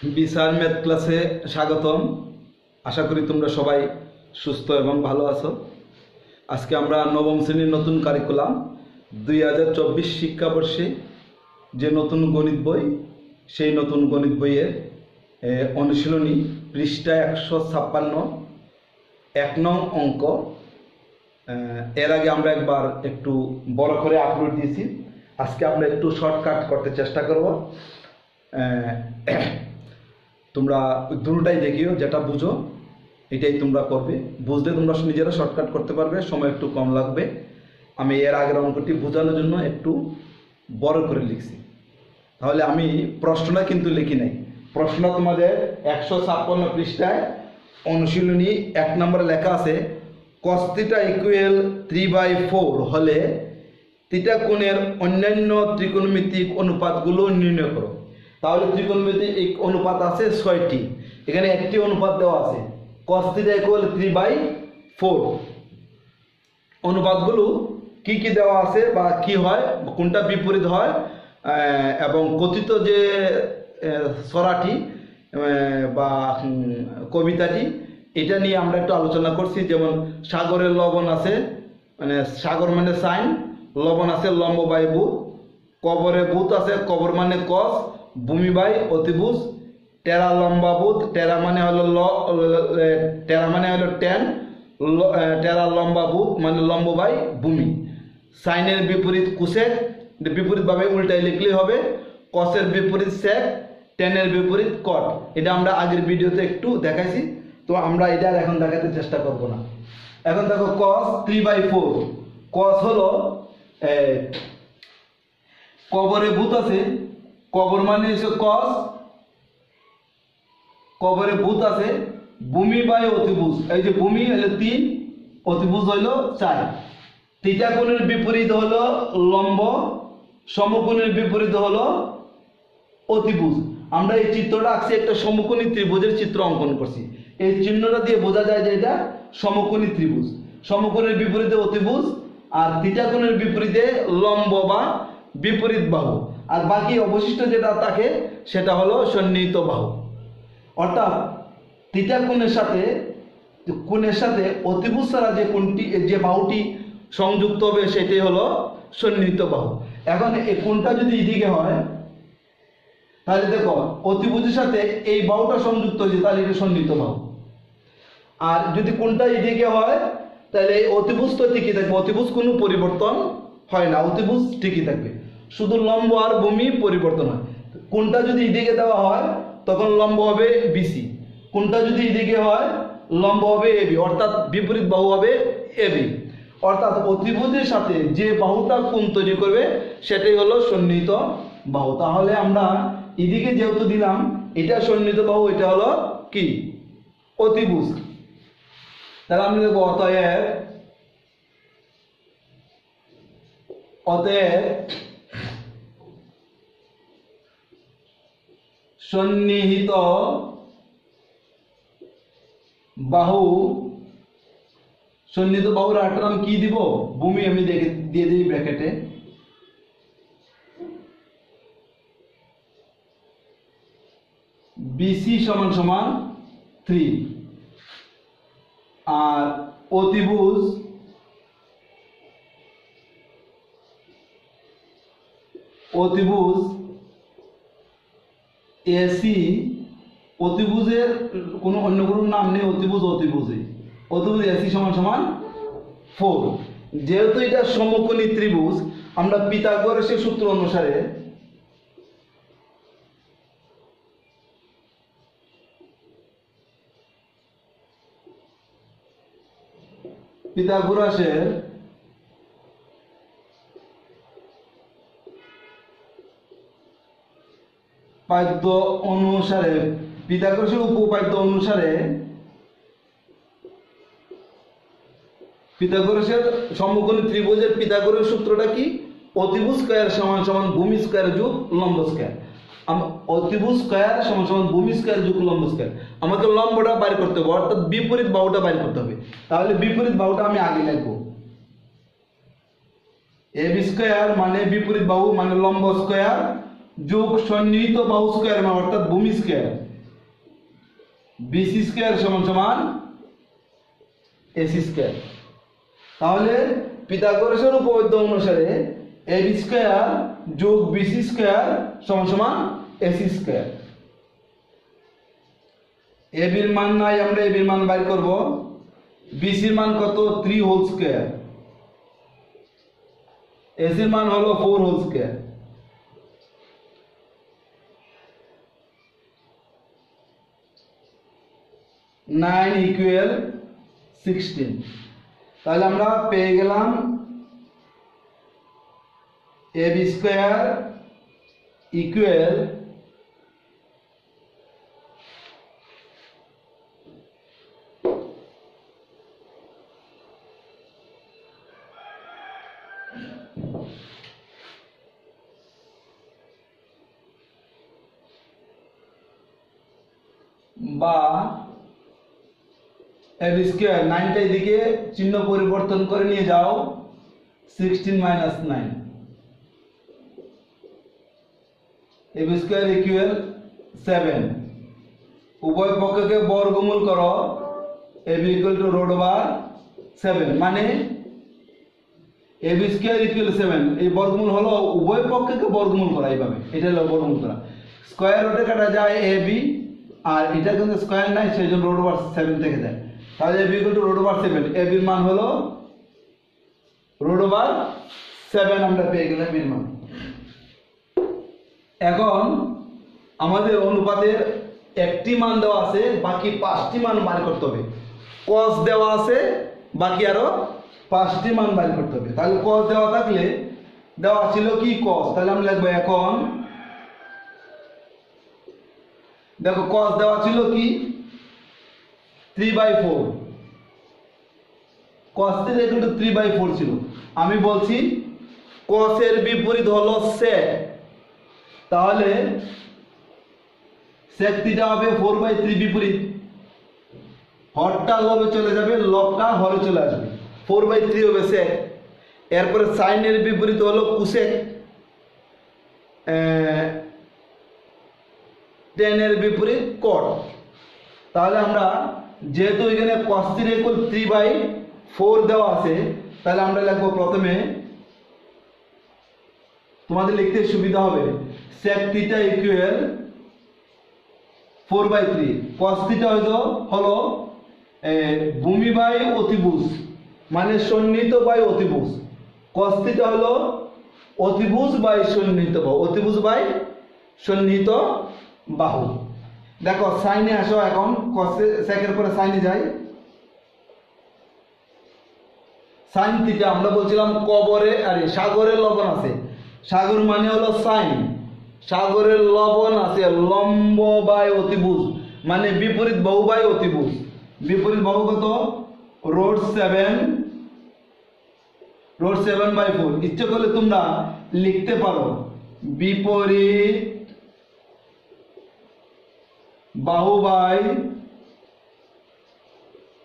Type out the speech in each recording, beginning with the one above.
বিসার math ক্লাসে স্বাগতম। আশা করি তোমরা সবাই সুস্থ এবং ভালো আছো। আজকে আমরা নবম শ্রেণীর নতুন কারিকুলাম 2024 শিক্ষাবর্ষে যে নতুন গণিত বই, সেই নতুন গণিত বইয়ের অনুশীলনী পৃষ্ঠা 156 1 নং অঙ্ক। এর আগে আমরা একবার একটু বড় করে আপলোড দিয়েছি। আজকে আমরা একটু শর্টকাট করতে চেষ্টা করব। তোমরা দুটোটাই দেখিও, যেটা বুঝো এটাই তোমরা করবে। বুঝলে তোমরা নিজেরা শর্টকাট করতে পারবে, সময় একটু কম লাগবে। আমি এর আগের অঙ্কটি বোঝানোর জন্য একটু বড় করে লিখছি। তাহলে আমি প্রশ্নটা কিন্তু লিখি নাই। প্রশ্ন তোমাদের 156 পৃষ্ঠায় অনুশীলনী 1 নম্বরে লেখা আছে, cos θ = 3/4 হলে থিটা কোণের অন্যান্য ত্রিকোণমিতিক অনুপাতগুলো নির্ণয় করো। তাহলে ত্রিকোণমিতিক অনুপাত আছে 6টি, এখানে একটি অনুপাত দেওয়া আছে cos θ = 3/4। অনুপাতগুলো কি কি দেওয়া আছে বা কি হয়, কোনটা বিপরীত হয়, এবং কথিত যে ছড়াটি বা কবিতাটি, এটা নিয়ে আমরা একটু আলোচনা করছি। যেমন সাগরের লবণ আছে, মানে সাগর মানে সাইন, লবণ আছে লম্ব বাই ভূত, কবরে ভূত আছে, কবর মানে কস, ভূমি বাই অতিভুজ, টেরা লম্বা ভূত, টেরা মানে হলো ট্যান, টেরা লম্বা ভূত মানে লম্ব বাই ভূমি। সাইনের বিপরীত কুসেক, বিপরীতভাবে উল্টাই লিখলেই হবে। কসের বিপরীত সেক, টেনের বিপরীত কট। এটা আমরা আগের ভিডিওতে একটু দেখাইছি, তো আমরা এটা এখন দেখাতে চেষ্টা করব না। এখন দেখো cos 3/4, cos হলো কবরে ভূত আছে, কবর মানে হচ্ছে cos, কবরে ভূত আছে, ভূমি বাই অতিভুজ, এই যে ভূমি হলো 3, অতিভুজ হলো 4। থিটা কোণের বিপরীত হলো লম্ব, সমকোণের বিপরীত হলো অতিভুজ। আমরা এই চিত্রটা আঁকছি, একটা সমকোণী ত্রিভুজের চিত্র অঙ্কন করছি। এই চিহ্নটা দিয়ে বোঝা যায় যে এটা সমকোণী ত্রিভুজ। সমকোণের বিপরীতে অতিভুজ, আর থিটা কোণের বিপরীতে লম্ব বা বিপরীত বাহু, আর বাকি অবশিষ্ট যেটা থাকে সেটা হলো সন্নিহিত বাহু। অর্থাৎ থিটা কোণের সাথে অতিভুজ ছাড়া যে বাহুটি সংযুক্ত হবে সেটাই হলো সন্নিহিত বাহু। এখন এই কোণটা যদি এদিকে হয়, তাহলে দেখো অতিভুজের সাথে এই বাহুটা সংযুক্ত হয়েছে, তাহলে এটা সন্নিহিত বাহু। আর যদি কোণটা এদিকে হয়, তাহলে এই অতিভুজ তো ঠিকই থাকবে, অতিভুজ কোনো পরিবর্তন হয় না, অতিভুজ ঠিকই থাকবে, শুধু লম্ব আর ভূমি পরিবর্তন হয়। কোণটা যদি এদিকে দেওয়া হয় তখন লম্ব হবে বিসি, কোণটা যদি এদিকে হয় লম্ব হবে এবি, অর্থাৎ বিপরীত বাহু হবে এবি। অর্থাৎ অতিভুজের সাথে যে বাহুটা কোণ তৈরি করবে সেটাই হলো সন্নিহিত বাহু। তাহলে আমরা এদিকে যেহেতু দিলাম এটা সন্নিহিত বাহু, এটা হলো কি অতিভুজ। তাহলে আমরা দেখব অতএব সন্নিহিত বাহু, সন্নিহিত বাহুর আরেকটা নাম কি দিব, ভূমি। আমি দিয়ে দিই ব্র্যাকেটে, বিসি = 3, আর অতিভুজ এসি, অতিভুজের কোনো অন্য কোনো নাম নেই, অতিভুজ এসি = 4। যেহেতু এটা সমকোণী ত্রিভুজ, আমরা পিথাগোরাসের সূত্র অনুসারে পিথাগোরাসের পাদ্য অনুসারে, পিথাগোরাসের উপপাদ্য অনুসারে, পিথাগোরাসের সমকোণী ত্রিভুজের পিথাগোরাস সূত্রটা কি, অতিভুজ স্কয়ার = ভূমি স্কয়ার যোগ লম্ব স্কয়ার। অতিভুজ স্কয়ার = ভূমি স্কয়ার যোগ লম্ব স্কয়ার। আমাকে লম্বটা বাইর করতে হবে, অর্থাৎ বিপরীত বাহুটা বাইর করতে হবে। তাহলে বিপরীত বাহুটা আমি আগে লিখবো, এবি স্কয়ার মানে বিপরীত বাহু মানে লম্ব স্কয়ার যোগ সন্নিহিত বাহু স্কয়ার অর্থাৎ ভূমি স্কয়ার, বিসি স্কয়ার সমান সমান এসি স্কয়ার। তাহলে পিথাগোরাসের উপপাদ্য অনুসারে এবি স্কয়ার যোগ বিসি স্কয়ার সমান সমান এসি স্কয়ার। এবির মান নাই, আমরা এবির মান বাইর করব। বিসির মান কত? 3 হোল স্কয়ার। এসির মান হলো 4 হোল স্কয়ার। Nine equal 16। তাহলে আমরা পেয়ে গেলাম এবি স্কয়ার ইকুয়াল বা এবি স্কয়ার 9টা এদিকে চিহ্ন পরিবর্তন করে নিয়ে যাও, 16 মাইনাস 9। AB square equal 7। উভয় পক্ষকে বর্গমূল করো, AB equal to root over 7, মানে এবি স্কয়ার ইকুয়াল 7। এই বর্গমূল হলো উভয় পক্ষকে বর্গমূল করা, এইভাবে এটা হলো বর্গমূল করা। স্কয়ার রুটে কাটা যায় এবি, আর এটা কিন্তু স্কয়ার নাই, সেই জন্য রুট ওভার 7 থেকে যায়। তাহলে AB equal to root over 7। এবির মান হলো রুট ওভার 7, আমরা পেয়ে গেলাম এবির মান। এখন আমাদের অনুপাতের একটি মান দেওয়া আছে, বাকি 5টি মান বার করতে হবে। cos দেওয়া আছে, বাকি আরো 5টি মান বার করতে হবে। তাহলে cos দেওয়া থাকলে, দেওয়া ছিল কি cos, তাহলে আমরা লিখব এখন দেখো cos দেওয়া ছিল কি 3/4। cos 3/4 ছিল। আমি বলছি cos এর বিপরীত হলো sec, তাহলে sec থিটা হবে 4/3 বিপরীত। হরটা লবে চলে যাবে, লবটা হরে চলে আসবে, 4/3 হবে sec। এরপরে sin এর বিপরীত হলো cosec, tan এর বিপরীত cot। তাহলে আমরা যেহেতু এখানে cos থিটা ইকুয়াল 3/4 দেওয়া আছে, তাহলে আমরা লিখব প্রথমে, তোমাদের লিখতে সুবিধা হবে, sec theta equal 4/3। cos theta হলো ভূমি বাই অতিভুজ, মানে সন্নিহিত বাই অতিভুজ। cos থিটা হলো অতিভুজ বাই সন্নিহিত বাহু, অতিভুজ বাই সন্নিহিত বাহু। দেখো সাইনে আসো, এখন cos সেকের পরে সাইনে যাই। সাইন থিটা আমরা বলছিলাম কবরে, আরে সাগরের লবণ আছে, সাগর মানে হলো সাইন, সাগরের লবণ আছে লম্ব বাই অতিভুজ, মানে বিপরীত বাহু বাই অতিভুজ। বিপরীত বাহু কত? রুট 7/4। ইচ্ছে করলে তোমরা লিখতে পারো বিপরীত বাহু বাই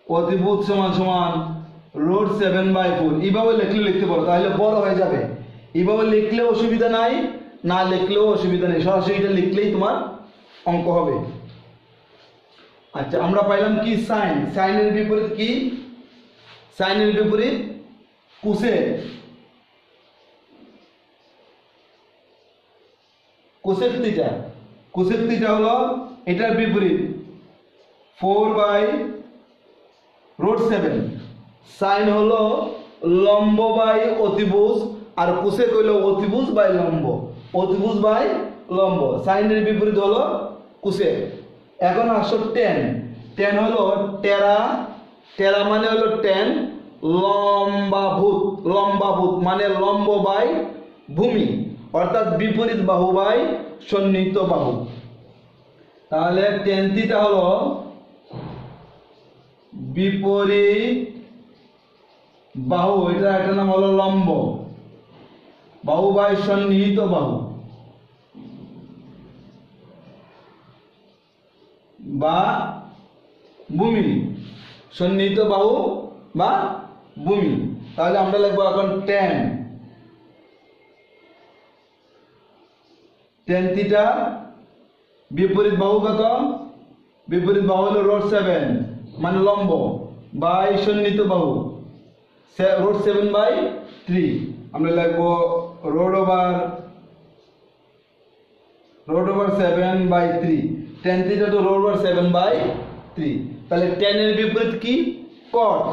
অতিভুজ সমান সমান রুট 7/4। এইভাবে লিখতে পারো, তাহলে বড় হয়ে যাবে। এইভাবে লিখলে অসুবিধা নাই, না লিখলেও অসুবিধা নেই, সরাসরি এটা লিখলেই তোমার অঙ্ক হবে। আচ্ছা, আমরা পাইলাম কি সাইন। সাইনের বিপরীত কি? সাইনের বিপরীত cosec. Cosec theta, cosec theta হলো এটার বিপরীত 4/√7। সাইন হলো লম্ব বাই অতিভুজ, আর কোসেক হলো অতিভুজ বাই লম্ব, অতিভুজ বাই লম্ব। সাইনের বিপরীত হলো কোসেক। এখন আসো টেন। টেন হলো টেরা, টেরা মানে হলো টেন, লম্বাভূত, লম্বাভূত মানে লম্ব বাই ভূমি, অর্থাৎ বিপরীত বাহু বাই সন্নিহিত বাহু। তাহলে টেন থিটা হলো বিপরীত বাহু, এটার নাম হলো লম্ব, বাহু বাই সন্নিহিত বাহু বা ভূমি, সন্নিহিত বাহু বা ভূমি। তাহলে আমরা লিখবো এখন টেন, টেন থিটা বিপরীত বাহু কত? বিপরীত বাহু হলো √7 মানে লম্ব বাই সন্নিহিত বাহু √7/3 আমরা লিখবো √7/3 tan θ তো √7/3 তাহলে tan এর বিপরীত কি cot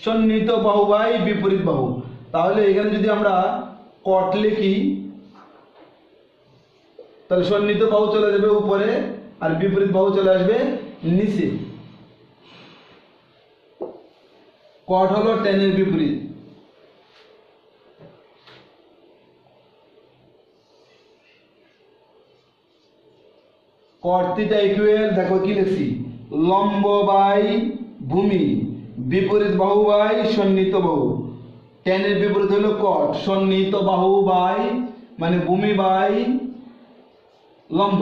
সন্নিহিত বাহু বাই বিপরীত বাহু তাহলে এখানে যদি আমরা cot লিখি তাহলে সন্নিহিত বাহু চলে যাবে উপরে আর বিপরীত বাহু চলে আসবে নিচে cot হলো tan এর বিপরীত cot θ ইকুয়াল দেখো কি লিখছি লম্ব বাই ভূমি বিপরীত বাহু বাই সন্নিহিত বাহু tan এর বিপরীত হলো cot সন্নিহিত বাহু বাই মানে ভূমি বাই লম্ব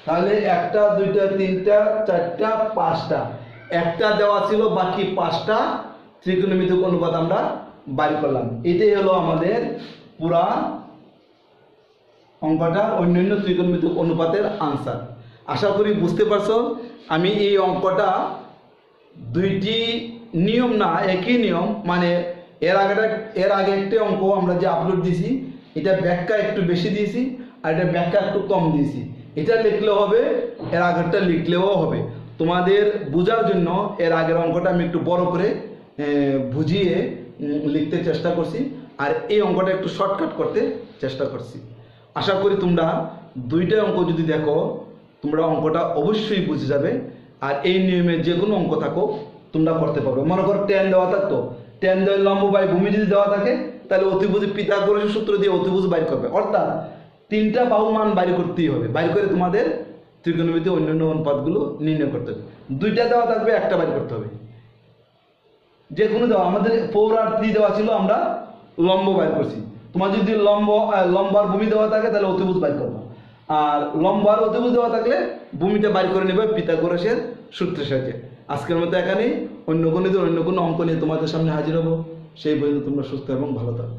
তাহলে একটা দুইটা তিনটা চারটা পাঁচটা একটা দেওয়া ছিল বাকি পাঁচটা ত্রিকোণমিতিক অনুপাত আমরা বাইর করলাম এটাই হলো আমাদের পুরা অঙ্কটা অন্যান্য ত্রিকোণমিতিক অনুপাতের আনসার আশা করি বুঝতে পারছো আমি এই অঙ্কটা দুইটি নিয়ম না একই নিয়ম মানে এর আগে একটা অঙ্ক আমরা যে আপলোড দিয়েছি এটা ব্যাখ্যা একটু বেশি দিয়েছি আর এটা ব্যাখ্যা একটু কম দিয়েছি এটা লিখলেও হবে এর আগেরটা লিখলেও হবে তোমাদের বোঝার জন্য এর আগের অঙ্কটা আমি একটু বড় করে বুঝিয়ে লিখতে চেষ্টা করছি আর এই অঙ্কটা একটু শর্টকাট করতে চেষ্টা করছি আশা করি তোমরা দুইটা অঙ্ক যদি দেখো তোমরা অঙ্কটা অবশ্যই বুঝে যাবে আর এই নিয়মে যে কোনো অঙ্ক থাকো তোমরা করতে পারবে মনে করো tan দেওয়া থাকতো tan দেওয়া লম্ব বাই ভূমি যদি দেওয়া থাকে তাহলে অতিভুজ পিথাগোরাসের সূত্র দিয়ে অতিভুজ বাইর করবে অর্থাৎ তিনটা বাহু মান বাইর করতেই হবে বাইর করে তোমাদের ত্রিকোণমিতিক অন্যান্য অনুপাতগুলো নির্ণয় করতে হবে দুইটা দেওয়া থাকবে একটা বাইর করতে হবে যে কোনো দেওয়া আমাদের 4 আর 3 দেওয়া ছিল আমরা লম্ব বাইর করছি তোমার যদি লম্ব আর ভূমি দেওয়া থাকে তাহলে অতিভুজ বাইর করবে আর লম্ব আর অতিভুজ দেওয়া থাকলে ভূমিটা বাইর করে নেবে পিথাগোরাসের সূত্রের সাহায্যে আজকের মতো এখানেই অন্য কোনো অঙ্ক নিয়ে তোমাদের সামনে হাজির হবো সেই পর্যন্ত তোমরা সুস্থ এবং ভালো থাকো